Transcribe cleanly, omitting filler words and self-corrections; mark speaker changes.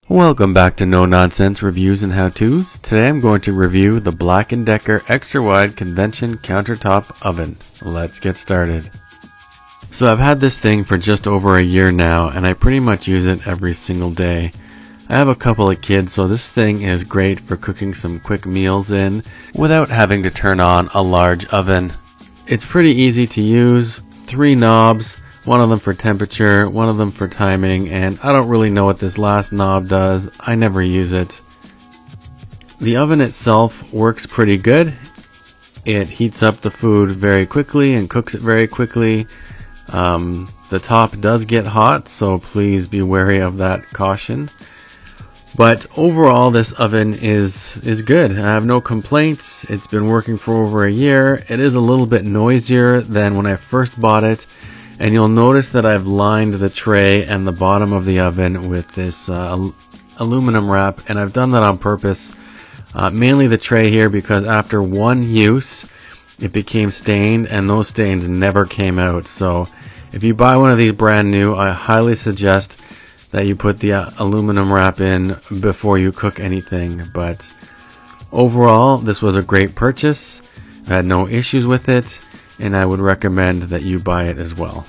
Speaker 1: Welcome back to No Nonsense Reviews and How-Tos. Today I'm going to review the Black & Decker Extra Wide Convention Countertop Oven. Let's get started. So I've had this thing for just over a year now, and I pretty much use it every single day. I have a couple of kids, so this thing is great for cooking some quick meals in without having to turn on a large oven. It's pretty easy to use, 3 knobs, one of them for temperature, one of them for timing, and I don't really know what this last knob does. I never use it. The oven itself works pretty good. It heats up the food very quickly and cooks it very quickly. The top does get hot, so please be wary of that caution. But overall, this oven is good. I have no complaints. It's been working for over a year. It is a little bit noisier than when I first bought it. And you'll notice that I've lined the tray and the bottom of the oven with this aluminum wrap, and I've done that on purpose. Mainly the tray here because after one use, it became stained, and those stains never came out. So if you buy one of these brand new, I highly suggest that you put the aluminum wrap in before you cook anything. But overall, this was a great purchase. I had no issues with it, and I would recommend that you buy it as well.